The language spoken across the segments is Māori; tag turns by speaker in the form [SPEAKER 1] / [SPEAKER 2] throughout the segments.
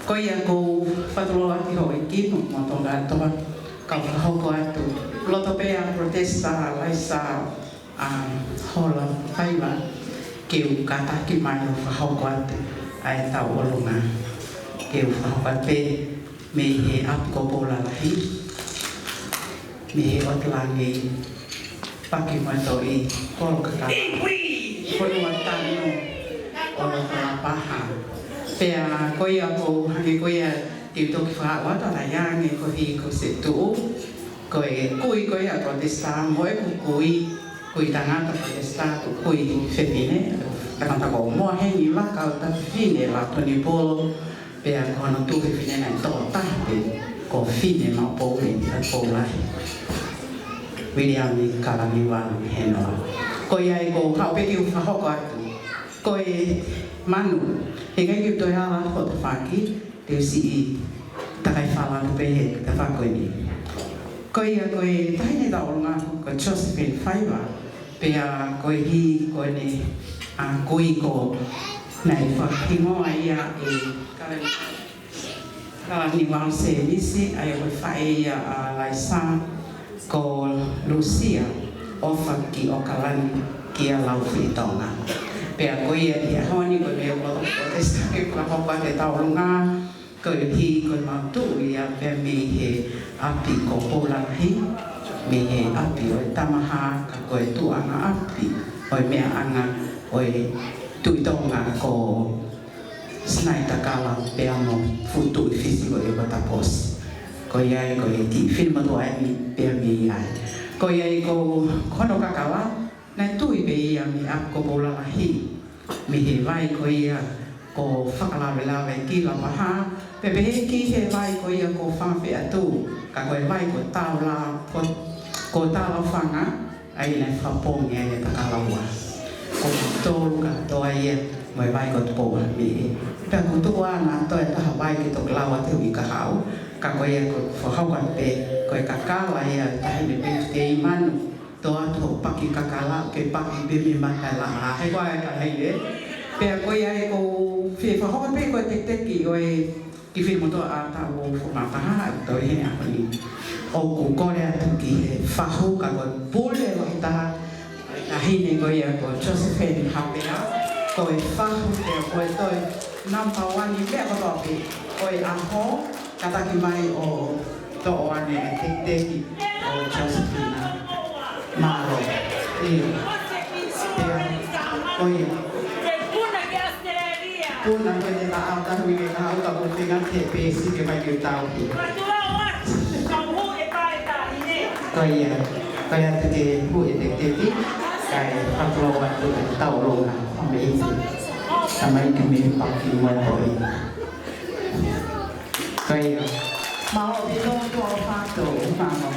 [SPEAKER 1] ko ia ko whatolo ati ho i ki mo tonga toa ka hoko atu loto pea protesta laisa hola haiva ke u kata ki mai o hoko atu ai tau olunga ke u hoko atu me he ap ko pola lahi me he otlangi paki mai to i kolo kaka kono atano olo kala paha pea ko ia ko hangi ko ia i toki wha wata la yangi ko hi ko se tu ko e kui ko ia protesta mo e kui tangata protesta ko kui fetine takanta ko mo hengi la ka ta fine la toni polo pea ko no tu fine na to ta ko fine ma po ni ta po la William ni kala ni wan heno ko ia ko ka pe ki fa ho ko e manu e ga ki to ya la ko ta faki te si takai fala no pe ta fa ko ni ko ia ko e tai ni da olunga ko Josephine Faiva pe a ko hi ko ni a ko i ko nai fa ki mo ai a e kala ni wan se ni si ai ko fa e a laisa ko Lucia ofa ki o kalani ki a lau fitonga pe a ko ia dia honi ko me ko esta ke ko pa te ta olunga ko hi ko ma tu ia pe mi he api ko pola hi mi he api o tamaha ka ko tu anga api o me anga o tu tonga ko snaita kala pe amo futu fisiko e bata pos ko ia ko ti film to ai pe mi ai ko ia ko kono kakawa na tu be ia mi ap ko pola hi mi he vai ko ia ko whakala wela wei ki la maha pe ki he vai ko ia ko whawhi atu ka koe vai ko tau la ko tau la whanga ai nei whapong e takalaua ko tōru ka toa ia mai vai ko tupo mi pe ko tua na toa taha vai ki tok lawa te ui ka hau ka koe ia ko whahauan pe koe kakala ia tahi me pe te imanu toa to paki kakala ke paki pe mi makala hei koe ka hei le pe koe ia ko fi fa ho pe ko te ki oi ki fi mo to a ta wo fo ma ta ha to he a ni o ku ko le atu ki fa ho ka ko pule lo ta a hi ne ko ia ko Josephine Hapea ko e fa ho te ko e to number 1 ni pe ko to pe ko e a ho ka ta ki mai o to o ane te ki o Josephine Maro ko e Puna pwede na ang tahuwi na ang kabutingan TPC ke bagi tahu. Kaya tadi bu detektif kaya patrowan tu tahu loh sampai ini sampai kami pakai motor ini. Kaya mau bilang tu apa tu mau.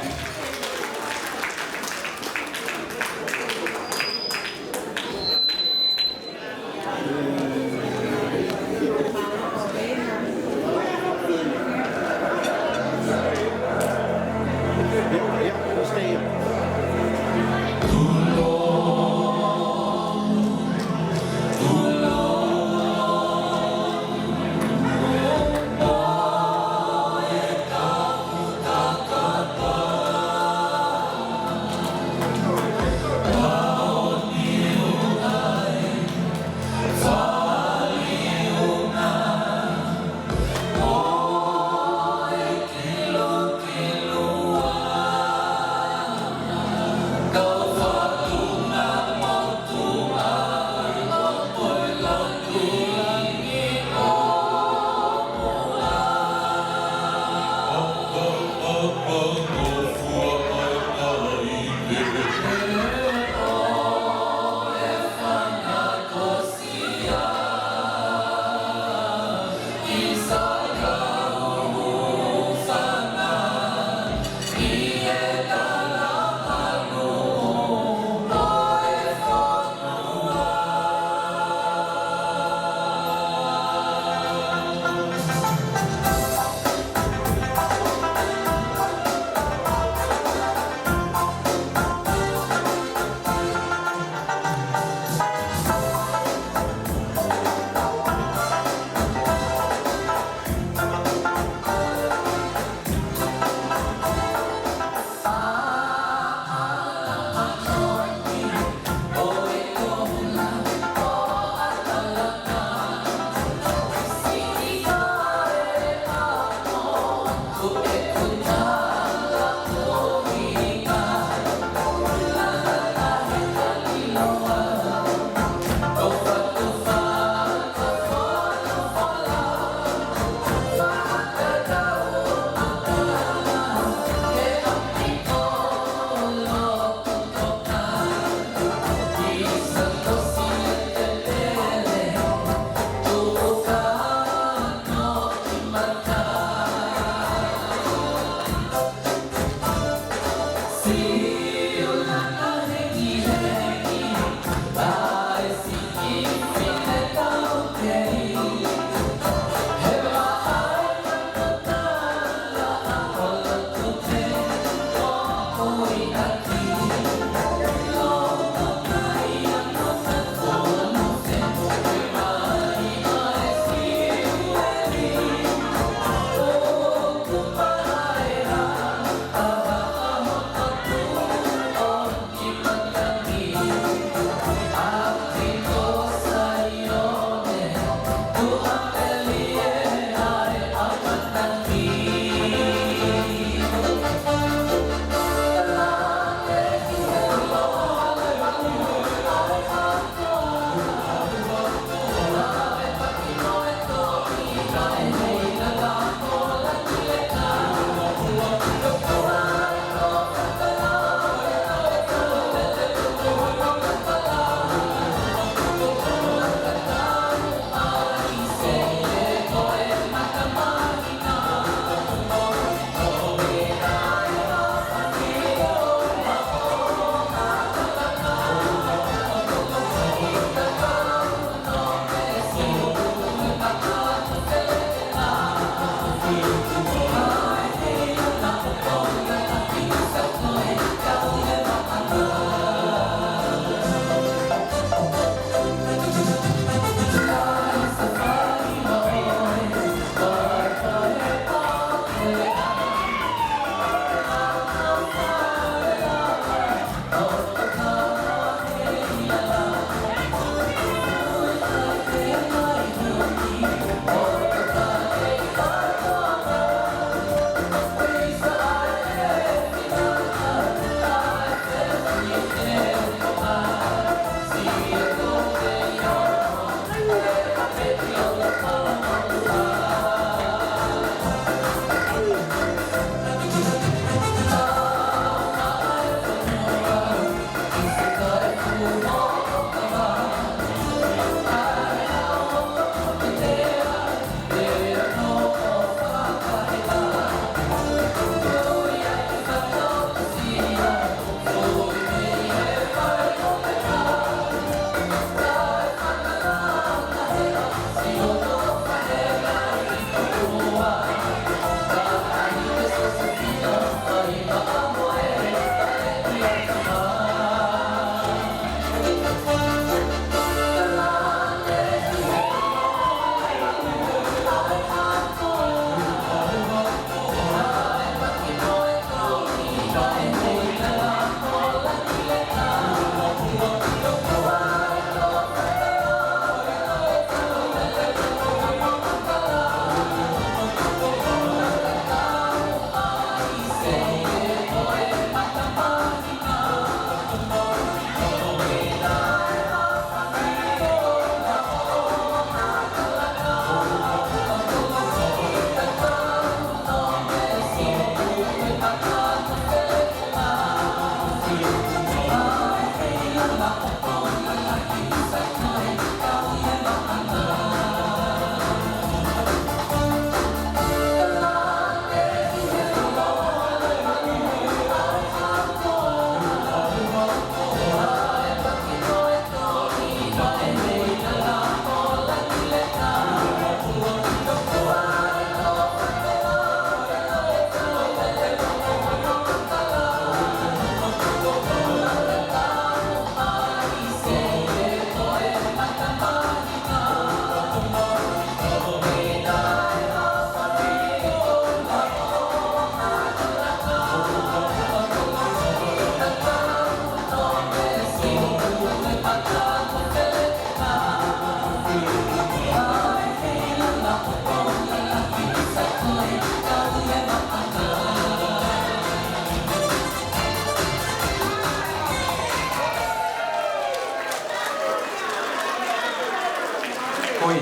[SPEAKER 2] Oi.